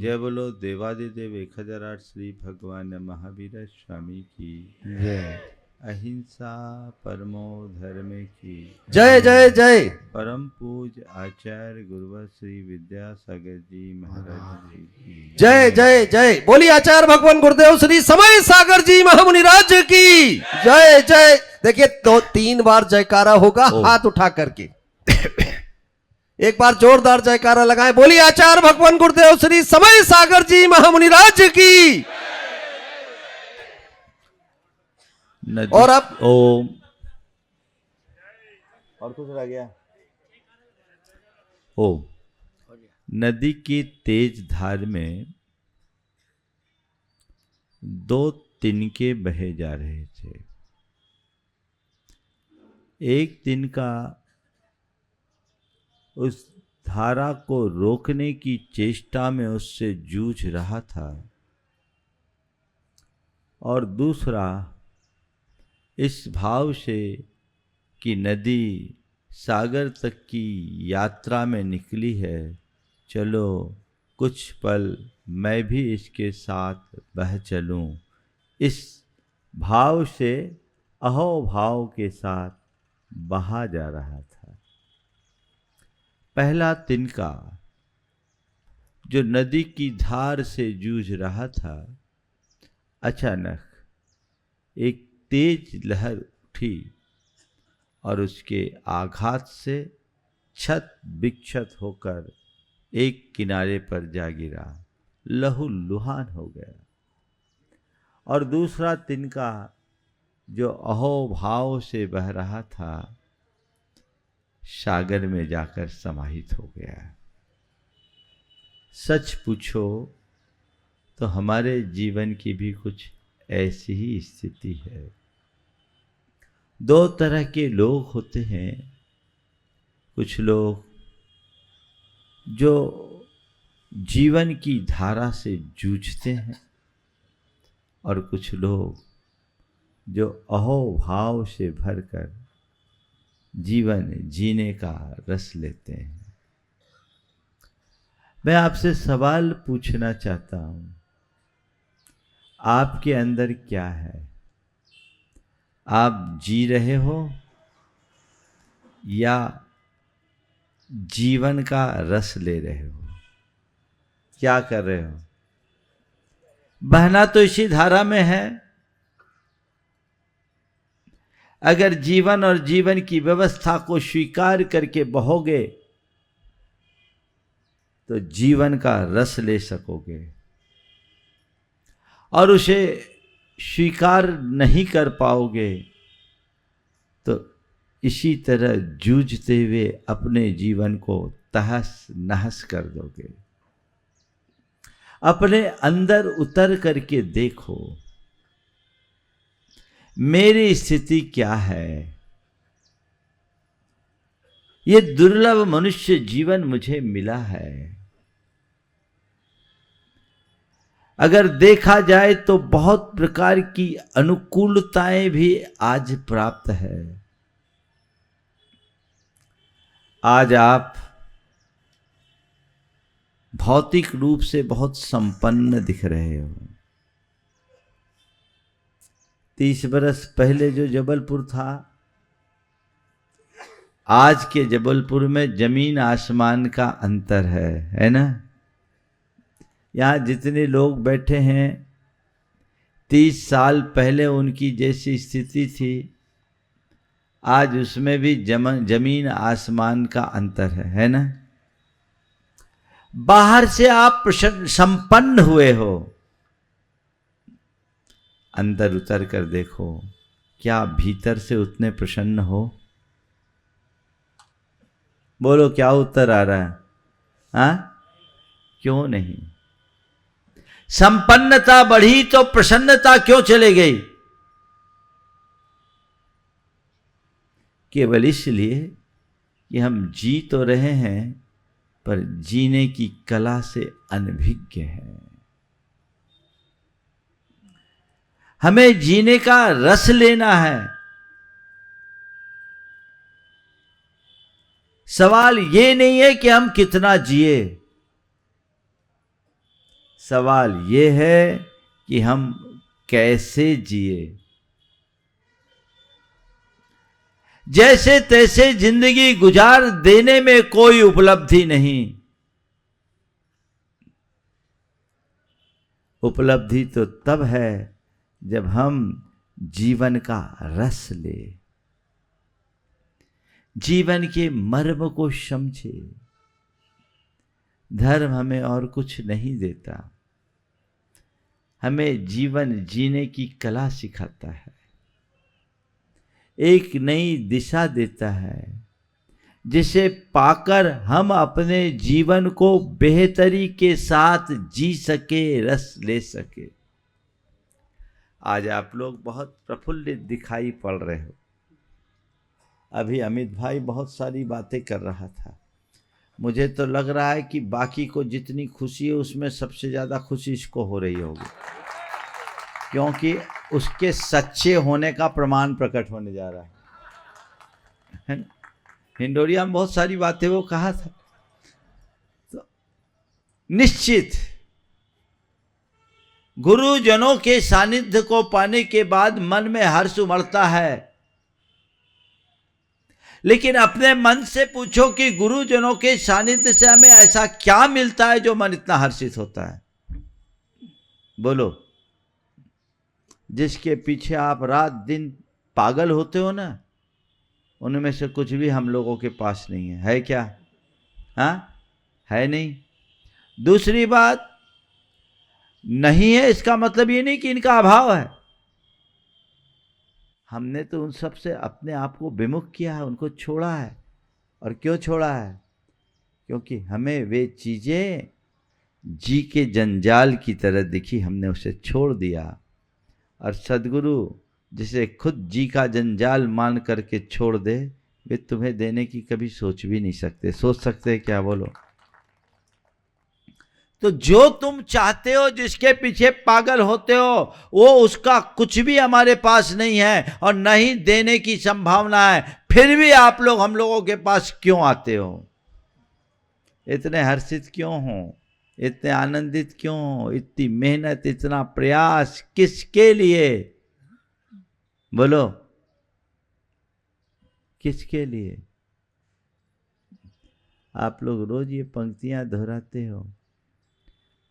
जय बोलो देवादिदेव 1008 श्री भगवान महावीर स्वामी की जय। अहिंसा परमो धर्म की जय जय जय। परम पूज आचार्य गुरुवर श्री विद्यासागर जी महाराज जी की जय जय जय। बोलिए आचार्य भगवान गुरुदेव श्री समय सागर जी महामुनि राज की जय जय। देखिए 2-3 बार जयकारा होगा हाथ उठा करके। एक बार जोरदार जयकारा लगाएं। बोलिए आचार्य भगवान गुरुदेव श्री समय सागर जी महामुनि राज की। और अब ओम और कुछ रह गया। ओम नदी की तेज धार में 2 तिनके बहे जा रहे थे। एक तिनका उस धारा को रोकने की चेष्टा में उससे जूझ रहा था और दूसरा इस भाव से कि नदी सागर तक की यात्रा में निकली है, चलो कुछ पल मैं भी इसके साथ बह चलूं, इस भाव से अहोभाव के साथ बहा जा रहा था। पहला तिनका जो नदी की धार से जूझ रहा था, अचानक एक तेज लहर उठी और उसके आघात से छत विक्षत होकर एक किनारे पर जा गिरा, लहूलुहान हो गया। और दूसरा तिनका जो अहोभाव से बह रहा था, सागर में जाकर समाहित हो गया। सच पूछो तो हमारे जीवन की भी कुछ ऐसी ही स्थिति है। 2 तरह के लोग होते हैं। कुछ लोग जो जीवन की धारा से जूझते हैं और कुछ लोग जो अहोभाव से भरकर जीवन जीने का रस लेते हैं। मैं आपसे सवाल पूछना चाहता हूं, आपके अंदर क्या है? आप जी रहे हो या जीवन का रस ले रहे हो? क्या कर रहे हो? बहना तो इसी धारा में है। अगर जीवन और जीवन की व्यवस्था को स्वीकार करके बहोगे तो जीवन का रस ले सकोगे, और उसे स्वीकार नहीं कर पाओगे तो इसी तरह जूझते हुए अपने जीवन को तहस नहस कर दोगे। अपने अंदर उतर करके देखो, मेरी स्थिति क्या है? ये दुर्लभ मनुष्य जीवन मुझे मिला है। अगर देखा जाए तो बहुत प्रकार की अनुकूलताएं भी आज प्राप्त है। आज आप भौतिक रूप से बहुत संपन्न दिख रहे हो। 30 बरस पहले जो जबलपुर था, आज के जबलपुर में जमीन आसमान का अंतर है ना? यहाँ जितने लोग बैठे हैं, 30 साल पहले उनकी जैसी स्थिति थी, आज उसमें भी जमीन आसमान का अंतर है ना? बाहर से आप संपन्न हुए हो, अंदर उतर कर देखो, क्या भीतर से उतने प्रसन्न हो? बोलो, क्या उत्तर आ रहा है? हाँ? क्यों नहीं? संपन्नता बढ़ी तो प्रसन्नता क्यों चले गई? केवल इसलिए कि हम जी तो रहे हैं पर जीने की कला से अनभिज्ञ हैं। हमें जीने का रस लेना है। सवाल ये नहीं है कि हम कितना जिए, सवाल ये है कि हम कैसे जिए। जैसे तैसे जिंदगी गुजार देने में कोई उपलब्धि नहीं। उपलब्धि तो तब है जब हम जीवन का रस ले, जीवन के मर्म को समझे। धर्म हमें और कुछ नहीं देता, हमें जीवन जीने की कला सिखाता है, एक नई दिशा देता है, जिसे पाकर हम अपने जीवन को बेहतरी के साथ जी सके, रस ले सके। आज आप लोग बहुत प्रफुल्लित दिखाई पड़ रहे हो। अभी अमित भाई बहुत सारी बातें कर रहा था, मुझे तो लग रहा है कि बाकी को जितनी खुशी है उसमें सबसे ज़्यादा खुशी इसको हो रही होगी, क्योंकि उसके सच्चे होने का प्रमाण प्रकट होने जा रहा है ना? हिंडोरिया में बहुत सारी बातें वो कहा था। तो निश्चित गुरुजनों के सानिध्य को पाने के बाद मन में हर्ष उमड़ता है, लेकिन अपने मन से पूछो कि गुरुजनों के सानिध्य से हमें ऐसा क्या मिलता है जो मन इतना हर्षित होता है। बोलो। जिसके पीछे आप रात दिन पागल होते हो ना, उनमें से कुछ भी हम लोगों के पास नहीं है। है क्या? हाँ, है नहीं। दूसरी बात, नहीं है इसका मतलब ये नहीं कि इनका अभाव है। हमने तो उन सब से अपने आप को विमुख किया है, उनको छोड़ा है। और क्यों छोड़ा है? क्योंकि हमें वे चीजें जी के जंजाल की तरह दिखी, हमने उसे छोड़ दिया। और सद्गुरु जिसे खुद जी का जंजाल मान करके छोड़ दे, वे तुम्हें देने की कभी सोच भी नहीं सकते। सोच सकते क्या? बोलो। तो जो तुम चाहते हो, जिसके पीछे पागल होते हो, वो उसका कुछ भी हमारे पास नहीं है और नहीं देने की संभावना है। फिर भी आप लोग हम लोगों के पास क्यों आते हो? इतने हर्षित क्यों हो? इतने आनंदित क्यों हो? इतनी मेहनत, इतना प्रयास किसके लिए? बोलो, किसके लिए? आप लोग रोज ये पंक्तियां दोहराते हो,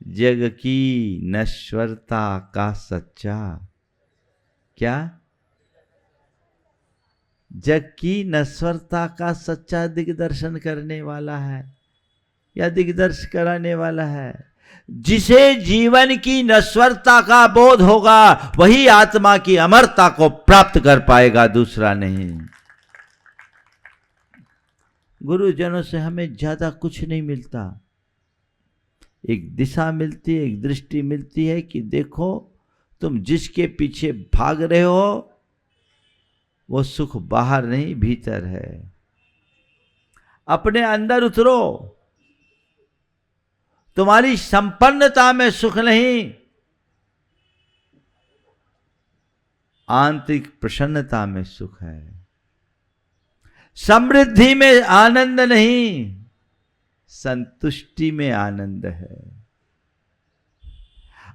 जग की नश्वरता का सच्चा, क्या? जग की नश्वरता का सच्चा दिग्दर्शन करने वाला है या दिग्दर्श कराने वाला है। जिसे जीवन की नश्वरता का बोध होगा वही आत्मा की अमरता को प्राप्त कर पाएगा, दूसरा नहीं। गुरुजनों से हमें ज्यादा कुछ नहीं मिलता। एक दिशा मिलती है, एक दृष्टि मिलती है कि देखो तुम जिसके पीछे भाग रहे हो वो सुख बाहर नहीं भीतर है। अपने अंदर उतरो। तुम्हारी संपन्नता में सुख नहीं, आंतरिक प्रसन्नता में सुख है। समृद्धि में आनंद नहीं, संतुष्टि में आनंद है।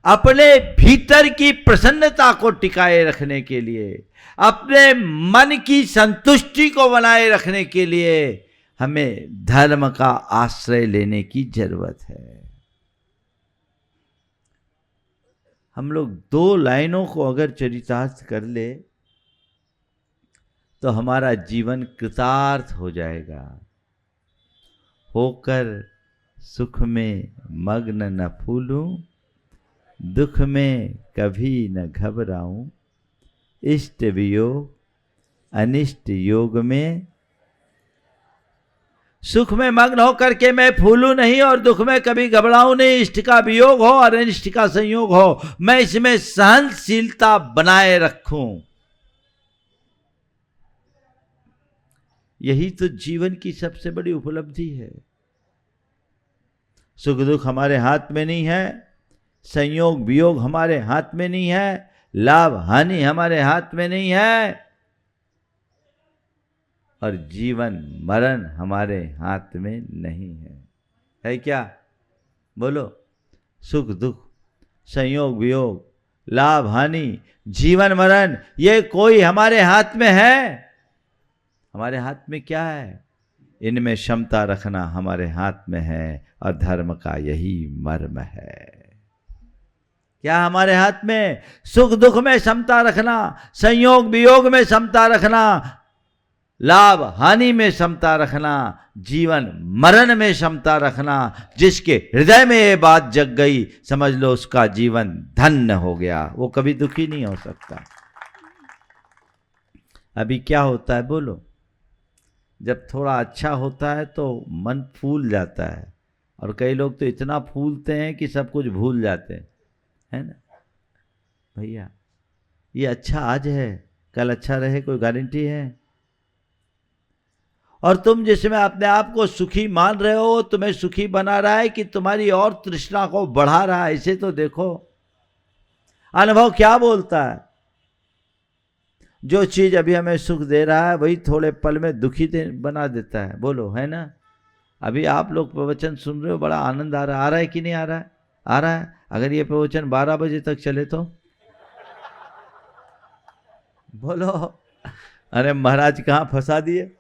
अपने भीतर की प्रसन्नता को टिकाए रखने के लिए, अपने मन की संतुष्टि को बनाए रखने के लिए हमें धर्म का आश्रय लेने की जरूरत है। हम लोग 2 लाइनों को अगर चरितार्थ कर ले तो हमारा जीवन कृतार्थ हो जाएगा। होकर सुख में मग्न न फूलूं, दुख में कभी न घबराऊं, इष्ट वियोग अनिष्ट योग में। सुख में मग्न होकर के मैं फूलूं नहीं और दुख में कभी घबराऊं नहीं। इष्ट का वियोग हो और अनिष्ट का संयोग हो, मैं इसमें सहनशीलता बनाए रखूं। यही तो जीवन की सबसे बड़ी उपलब्धि है। सुख दुख हमारे हाथ में नहीं है, संयोग वियोग हमारे हाथ में नहीं है, लाभ हानि हमारे हाथ में नहीं है, और जीवन मरण हमारे हाथ में नहीं है। है क्या? बोलो। सुख दुख, संयोग वियोग, लाभ हानि, जीवन मरण, ये कोई हमारे हाथ में है? हमारे हाथ में क्या है? इनमें क्षमता रखना हमारे हाथ में है, और धर्म का यही मर्म है। क्या हमारे हाथ में? सुख दुख में क्षमता रखना, संयोग वियोग में क्षमता रखना, लाभ हानि में क्षमता रखना, जीवन मरण में क्षमता रखना। जिसके हृदय में ये बात जग गई, समझ लो उसका जीवन धन्य हो गया, वो कभी दुखी नहीं हो सकता। अभी क्या होता है बोलो? जब थोड़ा अच्छा होता है तो मन फूल जाता है, और कई लोग तो इतना फूलते हैं कि सब कुछ भूल जाते हैं, है ना भैया? ये अच्छा आज है, कल अच्छा रहे कोई गारंटी है? और तुम जिसमें अपने आप को सुखी मान रहे हो, तुम्हें सुखी बना रहा है कि तुम्हारी और तृष्णा को बढ़ा रहा है? इसे तो देखो। अनुभव क्या बोलता है? जो चीज अभी हमें सुख दे रहा है वही थोड़े पल में दुखी बना देता है, बोलो, है ना? अभी आप लोग प्रवचन सुन रहे हो, बड़ा आनंद आ रहा है कि नहीं आ रहा है? आ रहा है। अगर ये प्रवचन 12 बजे तक चले तो बोलो, अरे महाराज कहाँ फंसा दिए।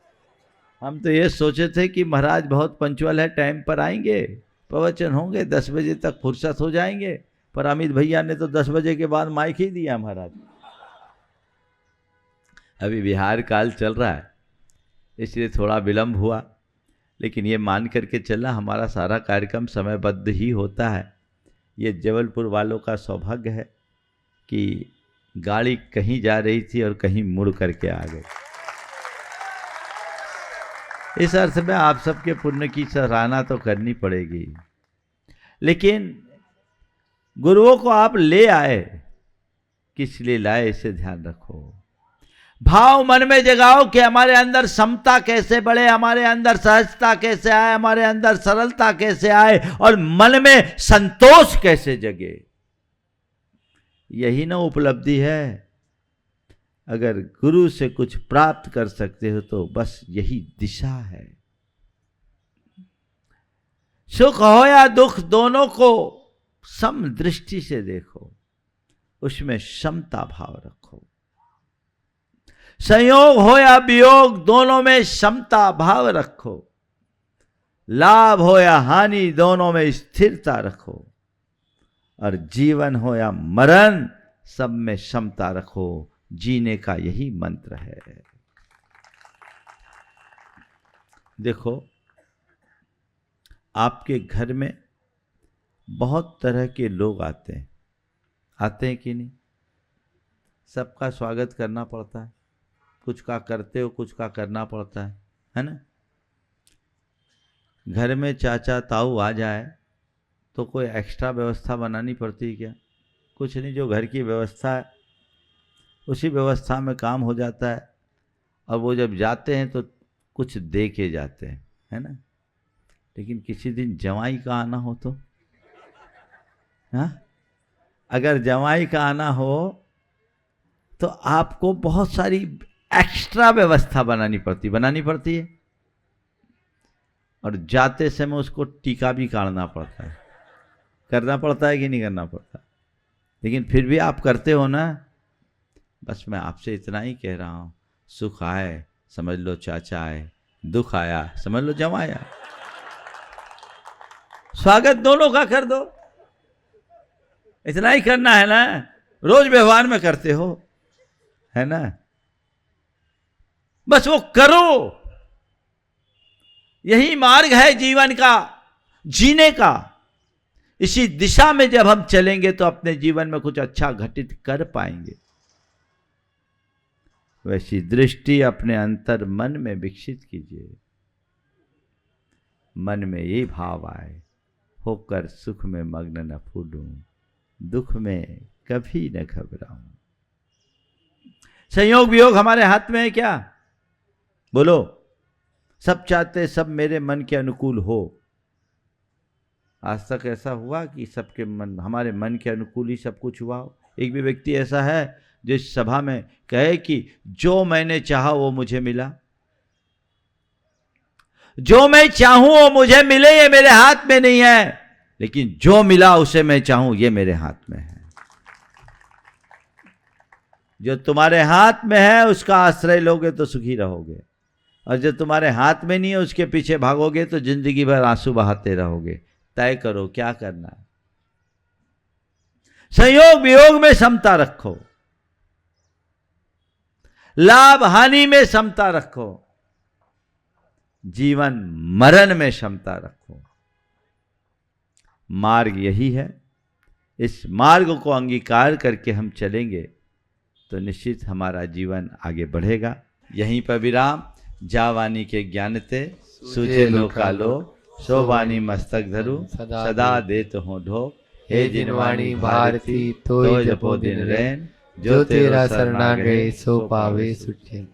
हम तो ये सोचे थे कि महाराज बहुत पंचुअल है, टाइम पर आएंगे, प्रवचन होंगे, 10 बजे तक फुर्सत हो जाएंगे, पर अमित भैया ने तो 10 बजे के बाद माइक ही दिया महाराज। अभी बिहार काल चल रहा है, इसलिए थोड़ा विलंब हुआ, लेकिन ये मान करके चलना हमारा सारा कार्यक्रम समयबद्ध ही होता है। ये जबलपुर वालों का सौभाग्य है कि गाड़ी कहीं जा रही थी और कहीं मुड़ करके आ गई। इस अर्थ में आप सबके पुण्य की सराहना तो करनी पड़ेगी, लेकिन गुरुओं को आप ले आए, किस लिए लाए इसे ध्यान रखो। भाव मन में जगाओ कि हमारे अंदर समता कैसे बढ़े, हमारे अंदर सहजता कैसे आए, हमारे अंदर सरलता कैसे आए, और मन में संतोष कैसे जगे। यही ना उपलब्धि है। अगर गुरु से कुछ प्राप्त कर सकते हो तो बस यही दिशा है। सुख हो या दुख, दोनों को सम दृष्टि से देखो, उसमें समता भाव रखो। संयोग हो या वियोग, दोनों में समता भाव रखो। लाभ हो या हानि, दोनों में स्थिरता रखो। और जीवन हो या मरण, सब में समता रखो। जीने का यही मंत्र है। देखो, आपके घर में बहुत तरह के लोग आते हैं कि नहीं? सबका स्वागत करना पड़ता है, कुछ का करते हो, कुछ का करना पड़ता है ना? घर में चाचा ताऊ आ जाए तो कोई एक्स्ट्रा व्यवस्था बनानी पड़ती है क्या? कुछ नहीं, जो घर की व्यवस्था है उसी व्यवस्था में काम हो जाता है। और वो जब जाते हैं तो कुछ दे के जाते हैं, है ना? लेकिन किसी दिन जवाई का आना हो तो, हाँ, अगर जवाई का आना हो तो आपको बहुत सारी एक्स्ट्रा व्यवस्था बनानी पड़ती है। और जाते समय उसको टीका भी काटना पड़ता है। करना पड़ता है कि नहीं करना पड़ता? लेकिन फिर भी आप करते हो ना। बस मैं आपसे इतना ही कह रहा हूँ, सुख आए समझ लो चाचा आए, दुख आया समझ लो जमाई आया। स्वागत दोनों का कर दो, इतना ही करना है ना। रोज व्यवहार में करते हो, है ना? बस वो करो। यही मार्ग है जीवन का, जीने का। इसी दिशा में जब हम चलेंगे तो अपने जीवन में कुछ अच्छा घटित कर पाएंगे। वैसी दृष्टि अपने अंतर मन में विकसित कीजिए। मन में ये भाव आए, होकर सुख में मग्न न फूलूं, दुख में कभी न घबराऊं। संयोग वियोग हमारे हाथ में है क्या? बोलो। सब चाहते सब मेरे मन के अनुकूल हो। आज तक ऐसा हुआ कि सबके मन, हमारे मन के अनुकूल ही सब कुछ हुआ हो? एक भी व्यक्ति ऐसा है जो इस सभा में कहे कि जो मैंने चाहा वो मुझे मिला? जो मैं चाहूं वो मुझे मिले, ये मेरे हाथ में नहीं है। लेकिन जो मिला उसे मैं चाहूं ये मेरे हाथ में है। जो तुम्हारे हाथ में है उसका आश्रय लोगे तो सुखी रहोगे, और जो तुम्हारे हाथ में नहीं है उसके पीछे भागोगे तो जिंदगी भर आंसू बहाते रहोगे। तय करो क्या करना है। संयोग वियोग में समता रखो, लाभ हानि में समता रखो, जीवन मरण में समता रखो। मार्ग यही है। इस मार्ग को अंगीकार करके हम चलेंगे तो निश्चित हमारा जीवन आगे बढ़ेगा। यहीं पर विराम। जावानी के ज्ञान ते सूझे लोकालो, सोवानी मस्तक धरु सदा देत हो ढो। हे जिनवाणी भारती तो जपो दिन रैन, जो तेरा शरणा गए सो पावे सुचैन।